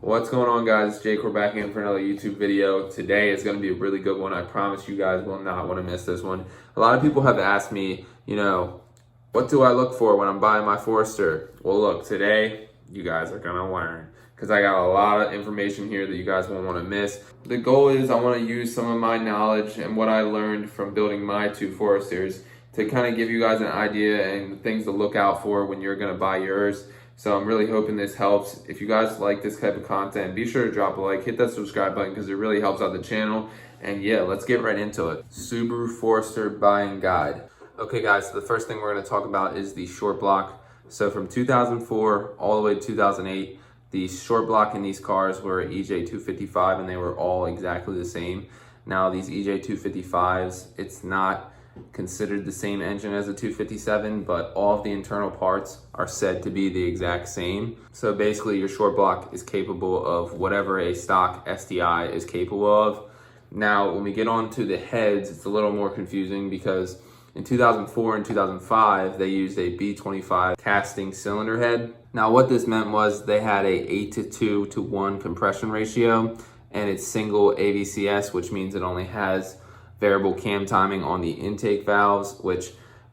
What's going on, guys? It's Jake. We're back in for another YouTube video. Today is going to be a really good one. I promise you guys will not want to miss this one. A lot of people have asked me, what do I look for when I'm buying my Forester? Well, look, today you guys are going to learn because I got a lot of information here that you guys won't want to miss. The goal is I want to use some of my knowledge and what I learned from building my two Foresters to kind of give you guys an idea and things to look out for when you're going to buy yours. So I'm really hoping this helps. If you guys like this type of content, be sure to drop a like, hit that subscribe button because it really helps out the channel. And yeah, let's get right into it. Subaru Forester buying guide. Okay guys, so the first thing we're gonna talk about is the short block. So from 2004 all the way to 2008, the short block in these cars were EJ255 and they were all exactly the same. Now these EJ255s, it's not considered the same engine as a 257, but all of the internal parts are said to be the exact same. So basically your short block is capable of whatever a stock STI is capable of. Now when we get on to the heads, it's a little more confusing because in 2004 and 2005 they used a B25 casting cylinder head. Now what this meant was they had a 8:2:1 compression ratio and it's single AVCS, which means it only has variable cam timing on the intake valves, which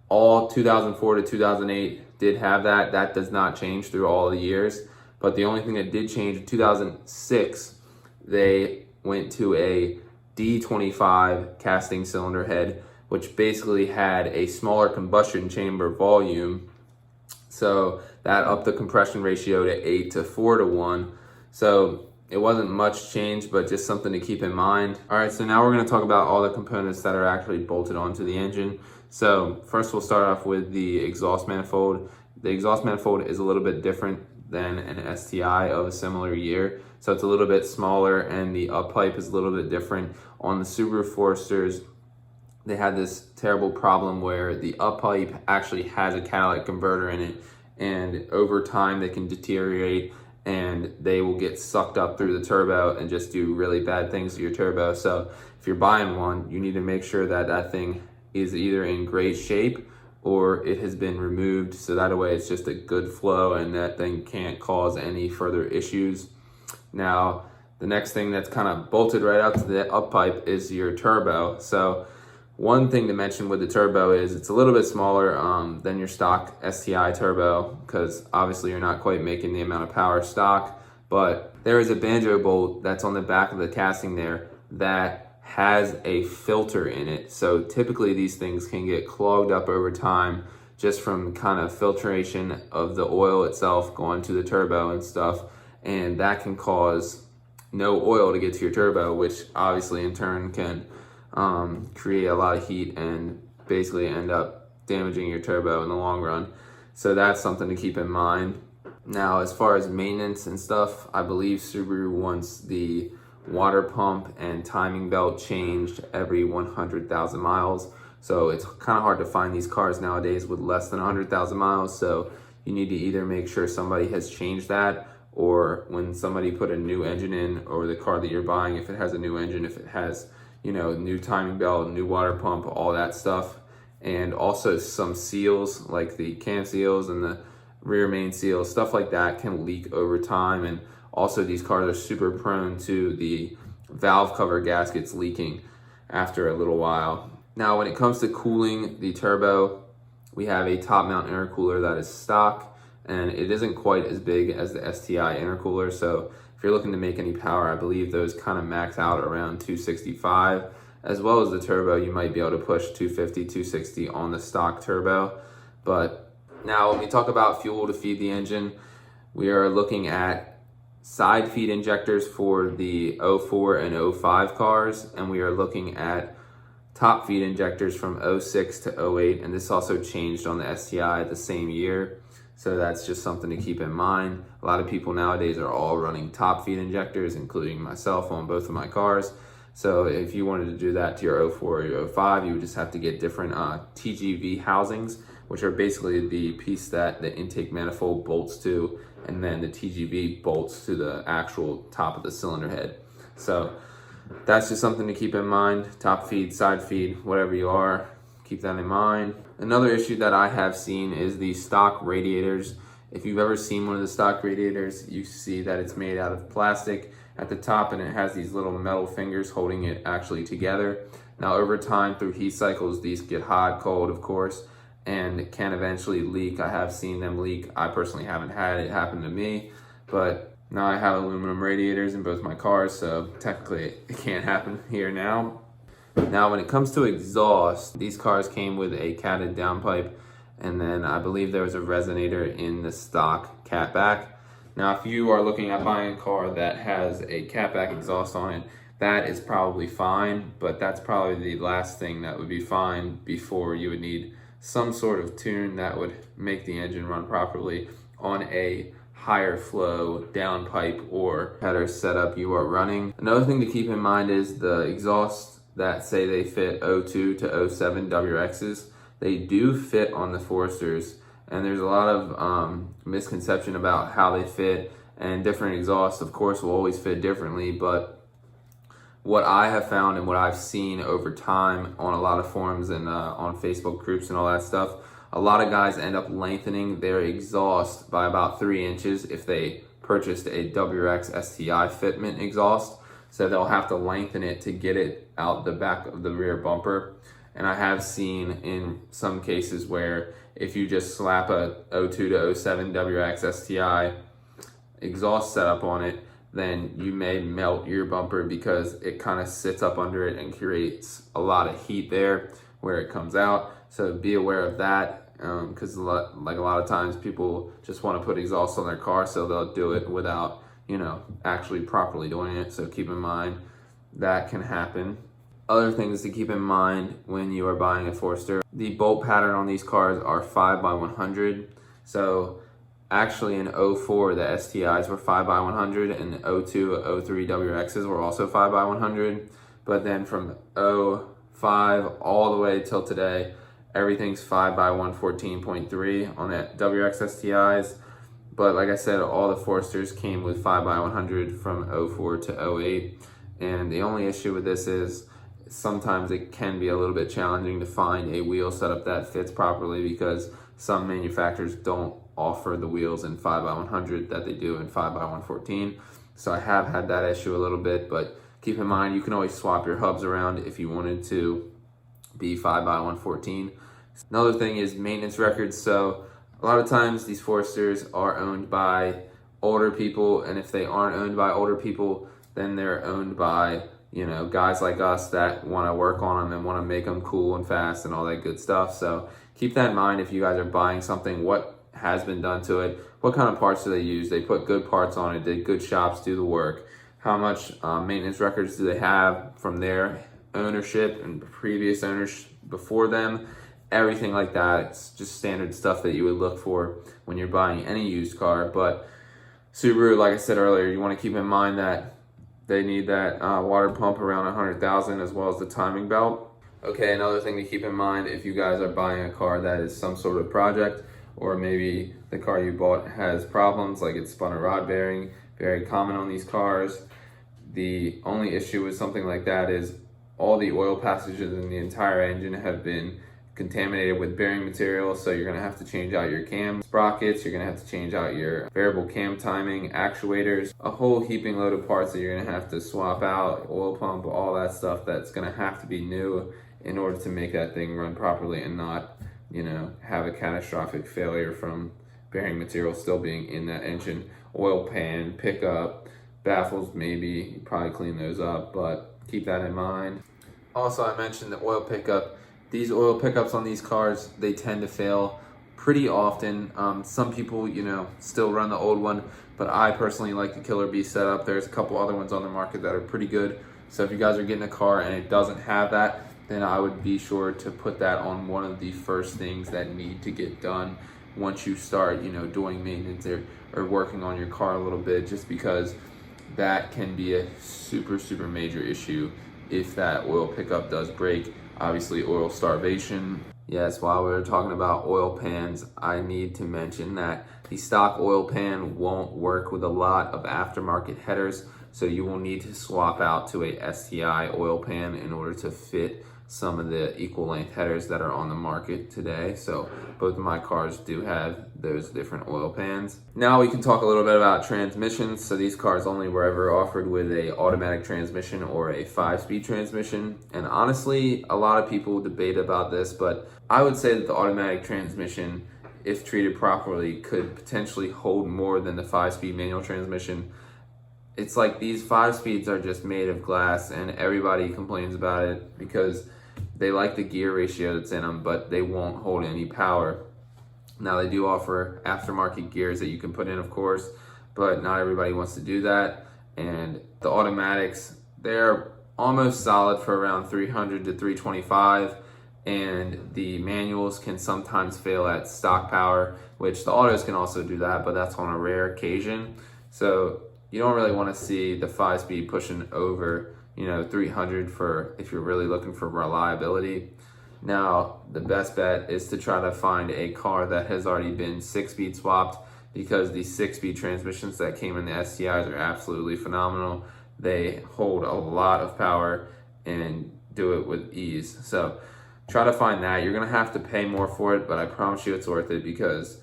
all 2004 to 2008 did have that. That does not change through all the years. But the only thing that did change in 2006, they went to a D25 casting cylinder head, which basically had a smaller combustion chamber volume. So that upped the compression ratio to 8:4:1. So it wasn't much change, but just something to keep in mind. All right, so now we're gonna talk about all the components that are actually bolted onto the engine. So first we'll start off with the exhaust manifold. The exhaust manifold is a little bit different than an STI of a similar year. So it's a little bit smaller and the up pipe is a little bit different. On the Subaru Foresters, they had this terrible problem where the up pipe actually has a catalytic converter in it, and over time they can deteriorate and they will get sucked up through the turbo and just do really bad things to your turbo. So if you're buying one, you need to make sure that that thing is either in great shape or it has been removed, so that way it's just a good flow and that thing can't cause any further issues. Now, the next thing that's kind of bolted right out to the up pipe is your turbo. So one thing to mention with the turbo is it's a little bit smaller than your stock STI turbo because obviously you're not quite making the amount of power stock, but there is a banjo bolt that's on the back of the casting there that has a filter in it. So typically these things can get clogged up over time just from kind of filtration of the oil itself going to the turbo and stuff, and that can cause no oil to get to your turbo, which obviously in turn can create a lot of heat and basically end up damaging your turbo in the long run. So that's something to keep in mind. Now, as far as maintenance and stuff, I believe Subaru wants the water pump and timing belt changed every 100,000 miles. So it's kind of hard to find these cars nowadays with less than 100,000 miles. So you need to either make sure somebody has changed that, or when somebody put a new engine in, or the car that you're buying, if it has a new engine, if it has new timing belt, new water pump, all that stuff. And also some seals like the cam seals and the rear main seals, stuff like that can leak over time. And also these cars are super prone to the valve cover gaskets leaking after a little while. Now, when it comes to cooling the turbo, we have a top mount intercooler that is stock, and it isn't quite as big as the STI intercooler. So if you're looking to make any power, I believe those kind of max out around 265. As well as the turbo, you might be able to push 250, 260 on the stock turbo. But now when we talk about fuel to feed the engine, we are looking at side feed injectors for the 04 and 05 cars, and we are looking at top feed injectors from 06 to 08, and this also changed on the STI the same year. So that's just something to keep in mind. A lot of people nowadays are all running top feed injectors, including myself on both of my cars. So if you wanted to do that to your 04 or your 05, you would just have to get different TGV housings, which are basically the piece that the intake manifold bolts to, and then the TGV bolts to the actual top of the cylinder head. So that's just something to keep in mind. Top feed, side feed, whatever you are, keep that in mind. Another issue that I have seen is the stock radiators If you've ever seen one of the stock radiators, you see that it's made out of plastic at the top and it has these little metal fingers holding it actually together. Now over time through heat cycles, these get hot, cold of course, and can eventually leak. I have seen them leak. I personally haven't had it happen to me, but now I have aluminum radiators in both my cars, so technically it can't happen here now. Now when it comes to exhaust, these cars came with a catted downpipe, and then I believe there was a resonator in the stock catback. Now if you are looking at buying a car that has a catback exhaust on it, that is probably fine, but that's probably the last thing that would be fine before you would need some sort of tune that would make the engine run properly on a higher flow downpipe or header setup you are running. Another thing to keep in mind is the exhaust that say they fit 02 to 07 WRXs. They do fit on the Foresters, and there's a lot of misconception about how they fit, and different exhausts of course will always fit differently, but what I have found and what I've seen over time on a lot of forums and on Facebook groups and all that stuff, a lot of guys end up lengthening their exhaust by about 3 inches if they purchased a WRX STI fitment exhaust. So they'll have to lengthen it to get it out the back of the rear bumper. And I have seen in some cases where if you just slap a 02 to 07 WRX STI exhaust setup on it, then you may melt your bumper because it kind of sits up under it and creates a lot of heat there where it comes out. So be aware of that, because a lot of times people just want to put exhaust on their car, so they'll do it without actually properly doing it. So keep in mind that can happen. Other things to keep in mind when you are buying a Forester, the bolt pattern on these cars are 5x100. So actually in 04 the STIs were 5x100, and 02, 03 WRXs were also 5x100. But then from 05 all the way till today, everything's 5x114.3 on the WRX STIs. But like I said, all the Foresters came with 5x100 from 04 to 08. And the only issue with this is sometimes it can be a little bit challenging to find a wheel setup that fits properly, because some manufacturers don't offer the wheels in 5x100 that they do in 5x114. So I have had that issue a little bit, but keep in mind you can always swap your hubs around if you wanted to be 5x114. Another thing is maintenance records. So a lot of times these Foresters are owned by older people, and if they aren't owned by older people, then they're owned by guys like us that want to work on them and want to make them cool and fast and all that good stuff. So keep that in mind if you guys are buying something, what has been done to it, what kind of parts do they use, they put good parts on it, did good shops do the work, how much maintenance records do they have from their ownership and previous owners before them. Everything like that. It's just standard stuff that you would look for when you're buying any used car. But Subaru, like I said earlier, you want to keep in mind that they need that water pump around 100,000 as well as the timing belt. Okay, another thing to keep in mind if you guys are buying a car that is some sort of project, or maybe the car you bought has problems like it's spun a rod bearing, very common on these cars. The only issue with something like that is all the oil passages in the entire engine have been contaminated with bearing material, so you're going to have to change out your cam sprockets, you're going to have to change out your variable cam timing, actuators, a whole heaping load of parts that you're going to have to swap out, oil pump, all that stuff that's going to have to be new in order to make that thing run properly and not have a catastrophic failure from bearing material still being in that engine. Oil pan, pickup, baffles, maybe you probably clean those up, but keep that in mind. Also, I mentioned the oil pickup. These oil pickups on these cars, they tend to fail pretty often. Some people, still run the old one, but I personally like the Killer Bee setup. There's a couple other ones on the market that are pretty good. So if you guys are getting a car and it doesn't have that, then I would be sure to put that on one of the first things that need to get done once you start, doing maintenance or working on your car a little bit, just because that can be a super, super major issue if that oil pickup does break. Obviously, oil starvation. Yes, while we're talking about oil pans, I need to mention that the stock oil pan won't work with a lot of aftermarket headers, so you will need to swap out to a STI oil pan in order to fit some of the equal length headers that are on the market today. So both of my cars do have those different oil pans. Now we can talk a little bit about transmissions. So these cars only were ever offered with a automatic transmission or a 5-speed transmission. And honestly, a lot of people debate about this, but I would say that the automatic transmission, if treated properly, could potentially hold more than the 5-speed manual transmission. It's like these 5 speeds are just made of glass, and everybody complains about it because they like the gear ratio that's in them, but they won't hold any power. Now they do offer aftermarket gears that you can put in, of course, but not everybody wants to do that. And the automatics, they're almost solid for around 300 to 325, and the manuals can sometimes fail at stock power, which the autos can also do that, but that's on a rare occasion. So you don't really want to see the 5-speed pushing over 300 for if you're really looking for reliability. Now, the best bet is to try to find a car that has already been 6-speed swapped, because the 6-speed transmissions that came in the STIs are absolutely phenomenal. They hold a lot of power and do it with ease. So try to find that. You're going to have to pay more for it, but I promise you it's worth it because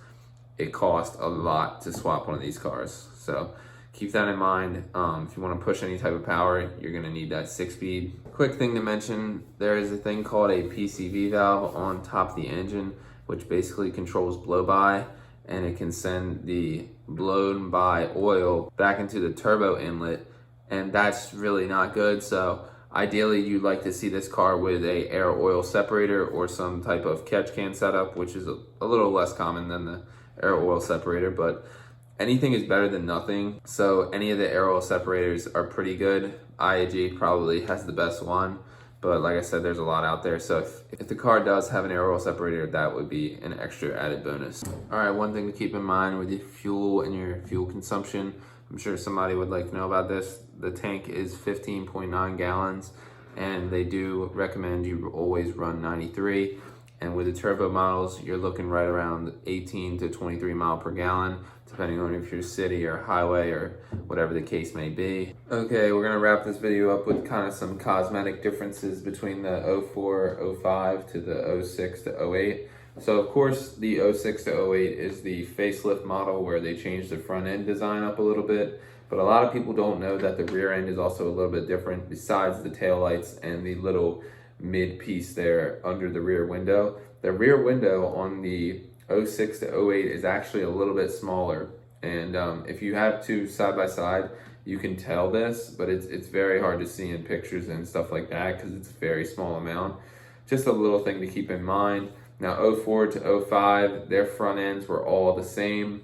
it costs a lot to swap one of these cars. So keep that in mind. If you want to push any type of power, you're going to need that 6-speed. Quick thing to mention, there is a thing called a PCV valve on top of the engine, which basically controls blow-by, and it can send the blown by oil back into the turbo inlet, and that's really not good. So ideally, you'd like to see this car with a air oil separator or some type of catch can setup, which is a little less common than the air oil separator, but anything is better than nothing. So any of the air oil separators are pretty good. IAG probably has the best one, but like I said, there's a lot out there. So if the car does have an air oil separator, that would be an extra added bonus. All right, one thing to keep in mind with your fuel and your fuel consumption, I'm sure somebody would like to know about this. The tank is 15.9 gallons, and they do recommend you always run 93. And with the turbo models, you're looking right around 18 to 23 mile per gallon, depending on if you're city or highway or whatever the case may be. Okay, we're gonna wrap this video up with kind of some cosmetic differences between the 04, 05 to the 06 to 08. So of course, the 06 to 08 is the facelift model where they changed the front end design up a little bit. But a lot of people don't know that the rear end is also a little bit different besides the taillights and the little mid piece there under the rear window. The rear window on the 06 to 08 is actually a little bit smaller, and if you have two side by side, you can tell this, but it's very hard to see in pictures and stuff like that because it's a very small amount. Just a little thing to keep in mind. Now 04 to 05, their front ends were all the same,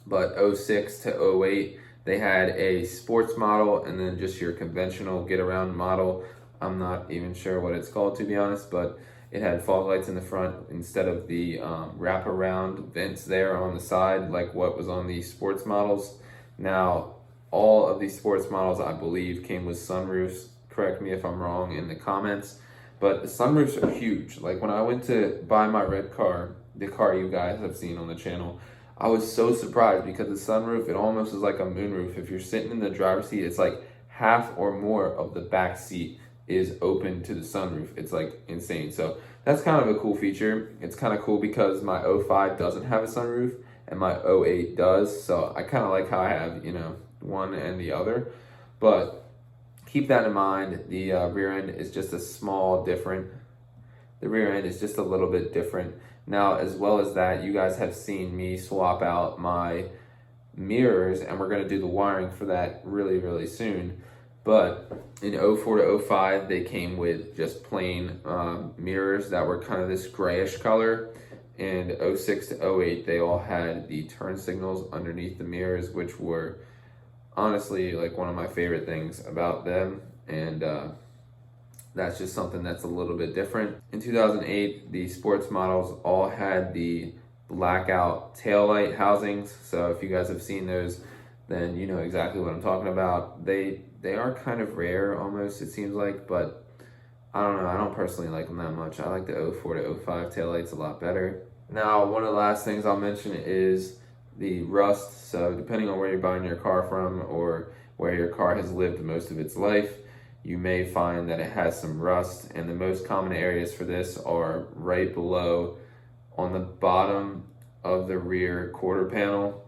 but 06 to 08, they had a sports model and then just your conventional get around model. I'm not even sure what it's called, to be honest, but it had fog lights in the front instead of the wraparound vents there on the side like what was on the sports models. Now, all of these sports models, I believe, came with sunroofs. Correct me if I'm wrong in the comments, but the sunroofs are huge. Like when I went to buy my red car, the car you guys have seen on the channel, I was so surprised because the sunroof, it almost is like a moonroof. If you're sitting in the driver's seat, it's like half or more of the back seat is open to the sunroof. It's like insane. So that's kind of a cool feature. It's kind of cool because my 05 doesn't have a sunroof and my 08 does. So I kind of like how I have, one and the other. But keep that in mind. The rear end is just the rear end is just a little bit different. Now, as well as that, you guys have seen me swap out my mirrors, and we're going to do the wiring for that really, really soon. But in 04 to 05, they came with just plain mirrors that were kind of this grayish color. And 06 to 08, they all had the turn signals underneath the mirrors, which were honestly like one of my favorite things about them. And that's just something that's a little bit different. In 2008, the sports models all had the blackout taillight housings. So if you guys have seen those, then you know exactly what I'm talking about. They are kind of rare almost, it seems like, but I don't know. I don't personally like them that much. I like the 04 to 05 taillights a lot better. Now, one of the last things I'll mention is the rust. So depending on where you're buying your car from or where your car has lived most of its life, you may find that it has some rust, and the most common areas for this are right below on the bottom of the rear quarter panel.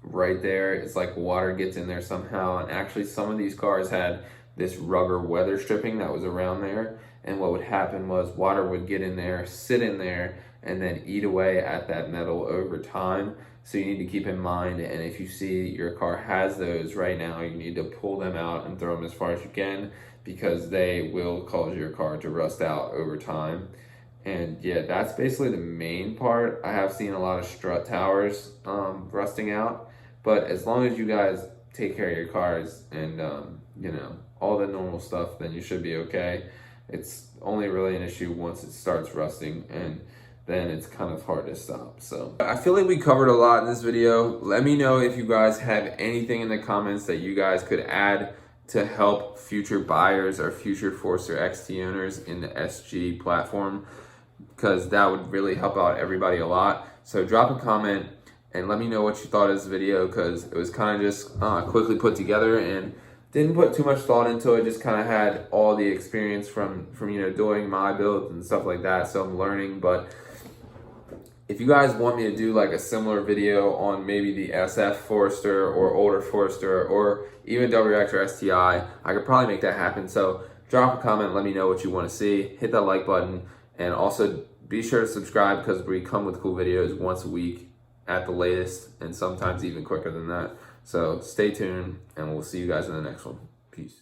Right there, it's like water gets in there somehow, and actually some of these cars had this rubber weather stripping that was around there, and what would happen was water would get in there, sit in there, and then eat away at that metal over time. So you need to keep in mind, and if you see your car has those right now, you need to pull them out and throw them as far as you can, because they will cause your car to rust out over time. And yeah, that's basically the main part. I have seen a lot of strut towers rusting out, but as long as you guys take care of your cars and you know, all the normal stuff, then you should be okay. It's only really an issue once it starts rusting, and then it's kind of hard to stop. So I feel like we covered a lot in this video. Let me know if you guys have anything in the comments that you guys could add to help future buyers or future Forester XT owners in the SG platform, because that would really help out everybody a lot. So drop a comment and let me know what you thought of this video, because it was kind of just quickly put together and didn't put too much thought into it. Just kind of had all the experience from you know, doing my builds and stuff like that, so I'm learning. But if you guys want me to do like a similar video on maybe the SF Forester or older Forester or even WX or STI, I could probably make that happen. So drop a comment, let me know what you want to see, hit that like button, and also be sure to subscribe, because we come with cool videos once a week at the latest, and sometimes even quicker than that. So stay tuned, and we'll see you guys in the next one. Peace.